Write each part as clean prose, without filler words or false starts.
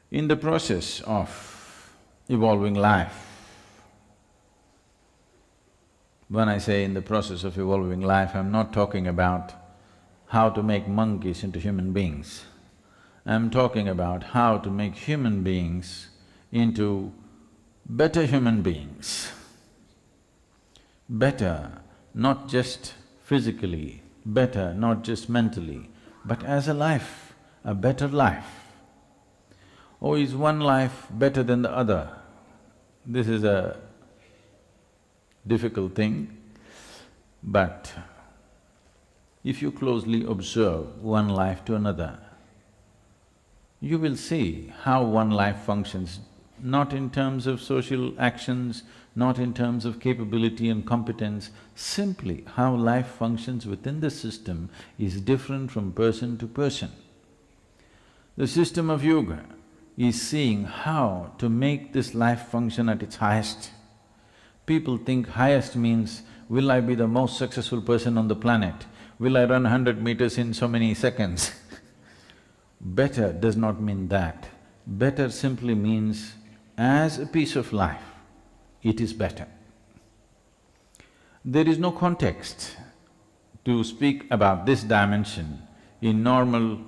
In the process of evolving life, when I say in the process of evolving life, I'm not talking about how to make monkeys into human beings. I'm talking about how to make human beings into better human beings. Better, not just physically, better, not just mentally, but as a life, a better life. Oh, is one life better than the other? This is a difficult thing, but if you closely observe one life to another, you will see how one life functions, not in terms of social actions, not in terms of capability and competence, simply how life functions within the system is different from person to person. The system of yoga is seeing how to make this life function at its highest. People think highest means, will I be the most successful person on the planet? Will I run 100 meters in so many seconds? Better does not mean that. Better simply means, as a piece of life, it is better. There is no context to speak about this dimension in normal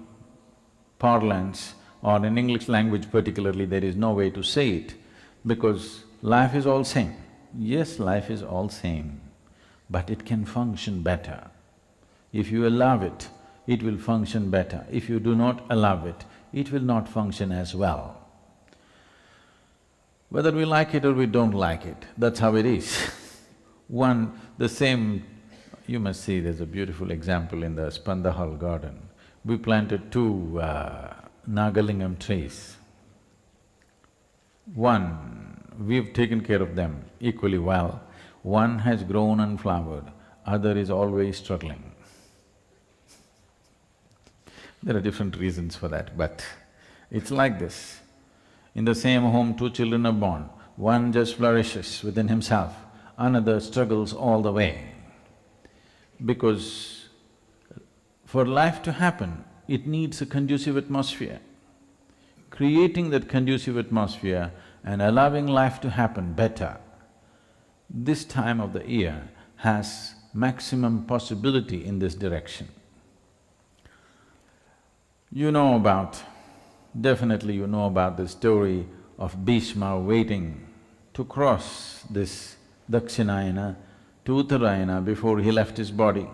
parlance or in English language particularly, there is no way to say it, because life is all same. Yes, life is all same, but it can function better. If you allow it, it will function better. If you do not allow it, it will not function as well. Whether we like it or we don't like it, that's how it is. The same… you must see, there's a beautiful example in the Spandahal garden. We planted two Nagalingam trees. One, we've taken care of them equally well. One has grown and flowered, other is always struggling. There are different reasons for that, but it's like this. In the same home, two children are born, one just flourishes within himself, another struggles all the way. Because for life to happen, it needs a conducive atmosphere. Creating that conducive atmosphere and allowing life to happen better, this time of the year has maximum possibility in this direction. You know about… definitely you know about the story of Bhishma waiting to cross this Dakshinayana to Uttarayana before he left his body,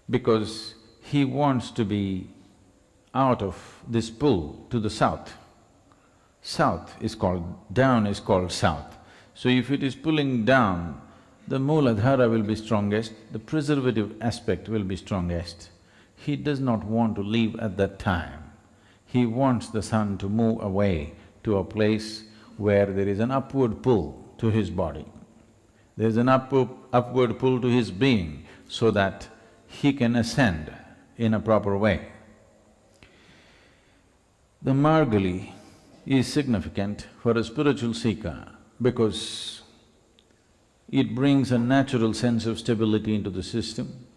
because he wants to be out of this pull to the south. South is called… down is called south. So if it is pulling down, the Mooladhara will be strongest, the preservative aspect will be strongest. He does not want to leave at that time. He wants the sun to move away to a place where there is an upward pull to his body. There is an upward pull to his being so that he can ascend in a proper way. The Margazhi is significant for a spiritual seeker because it brings a natural sense of stability into the system,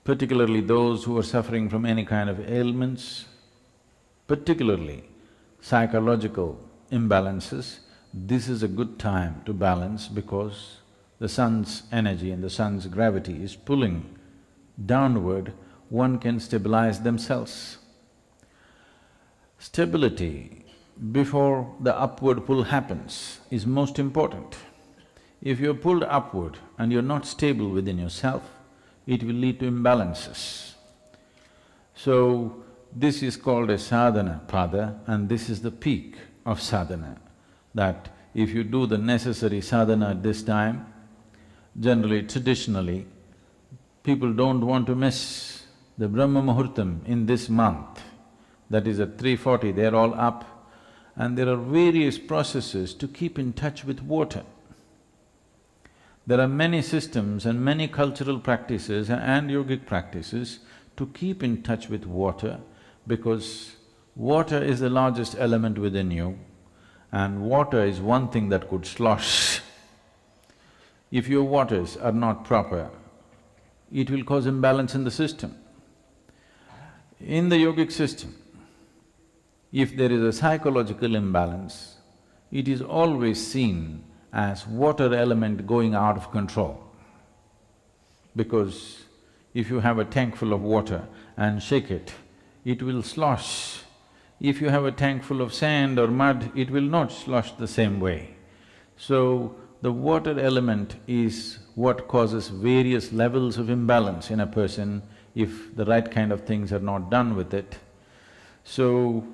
particularly those who are suffering from any kind of ailments, particularly psychological imbalances. This is a good time to balance because the sun's energy and the sun's gravity is pulling downward, one can stabilize themselves. Stability before the upward pull happens is most important. If you're pulled upward and you're not stable within yourself, it will lead to imbalances. So, this is called a sadhana pada, and this is the peak of sadhana, that if you do the necessary sadhana at this time, generally, traditionally, people don't want to miss the Brahma Muhurtam in this month, that is at 3:40, they're all up, and there are various processes to keep in touch with water. There are many systems and many cultural practices and yogic practices to keep in touch with water, because water is the largest element within you, and water is one thing that could slosh. If your waters are not proper, it will cause imbalance in the system. In the yogic system, If there is a psychological imbalance, it is always seen as water element going out of control. Because if you have a tank full of water and shake it, it will slosh. If you have a tank full of sand or mud, it will not slosh the same way. So, the water element is what causes various levels of imbalance in a person if the right kind of things are not done with it. So,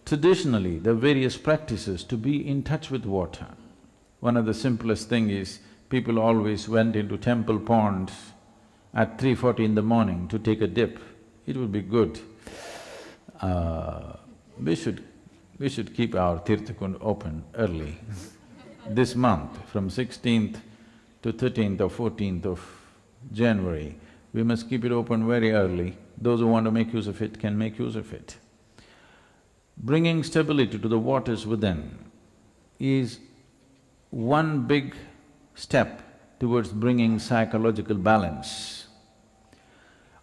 traditionally, there are various practices to be in touch with water. One of the simplest thing is, people always went into temple ponds at 3:40 in the morning to take a dip. It would be good. We should keep our Tirthakund open early. This month, from 16th to 13th or 14th of January, we must keep it open very early. Those who want to make use of it can make use of it. Bringing stability to the waters within is one big step towards bringing psychological balance.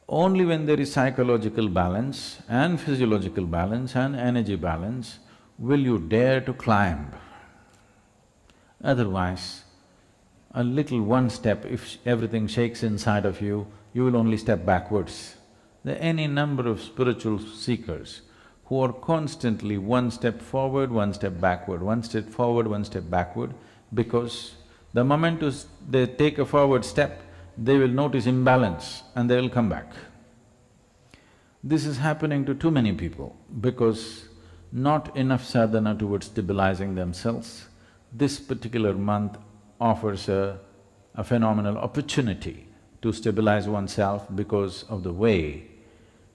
Only when there is psychological balance and physiological balance and energy balance will you dare to climb. Otherwise, a little one step, if everything shakes inside of you, you will only step backwards. There are any number of spiritual seekers who are constantly one step forward, one step backward, one step forward, one step backward, because the moment they take a forward step, they will notice imbalance and they will come back. This is happening to too many people because not enough sadhana towards stabilizing themselves. This particular month offers a phenomenal opportunity to stabilize oneself because of the way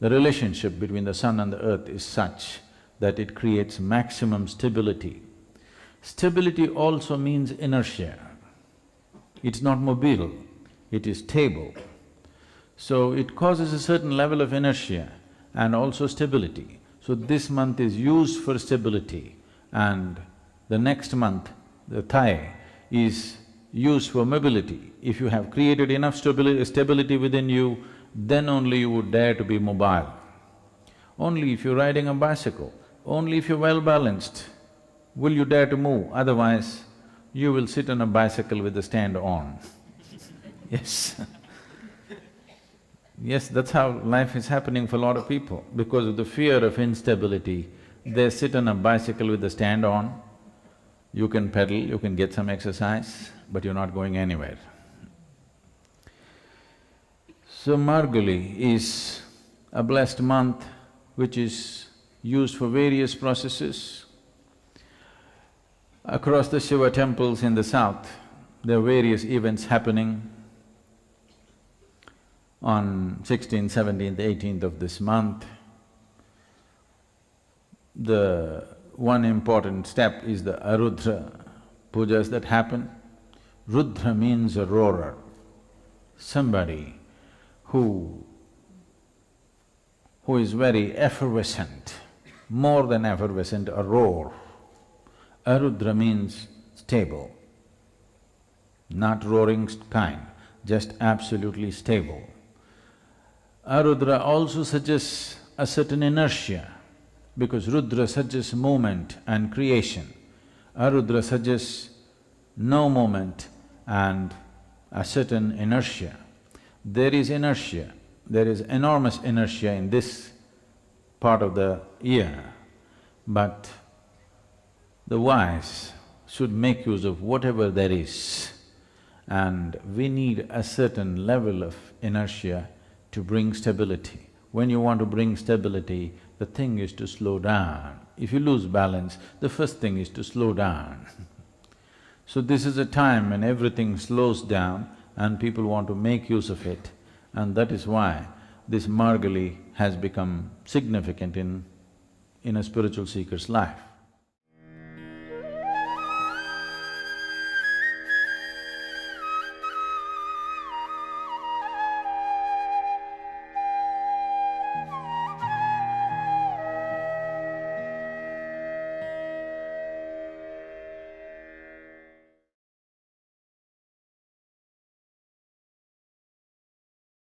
the relationship between the sun and the earth is such that it creates maximum stability. Stability also means inertia. It's not mobile, it is stable. So it causes a certain level of inertia and also stability. So this month is used for stability and the next month, the thigh, is used for mobility. If you have created enough stability within you, then only you would dare to be mobile. Only if you're riding a bicycle, only if you're well balanced, will you dare to move, otherwise you will sit on a bicycle with the stand on. Yes. Yes, that's how life is happening for a lot of people. Because of the fear of instability, they sit on a bicycle with the stand on. You can pedal, you can get some exercise, but you're not going anywhere. So Margazhi is a blessed month which is used for various processes. Across the Shiva temples in the south, there are various events happening. On 16th, 17th, 18th of this month, the one important step is the Arudra pujas that happen. Rudra means a roarer, somebody who is very effervescent, more than effervescent, a roar. Arudra means stable, not roaring kind, just absolutely stable. Arudra also suggests a certain inertia, because Rudra suggests movement and creation. Arudra suggests no movement and a certain inertia. There is inertia, there is enormous inertia in this part of the year, but the wise should make use of whatever there is, and we need a certain level of inertia to bring stability. When you want to bring stability, the thing is to slow down. If you lose balance, the first thing is to slow down. So this is a time when everything slows down and people want to make use of it, and that is why this Margazhi has become significant in a spiritual seeker's life.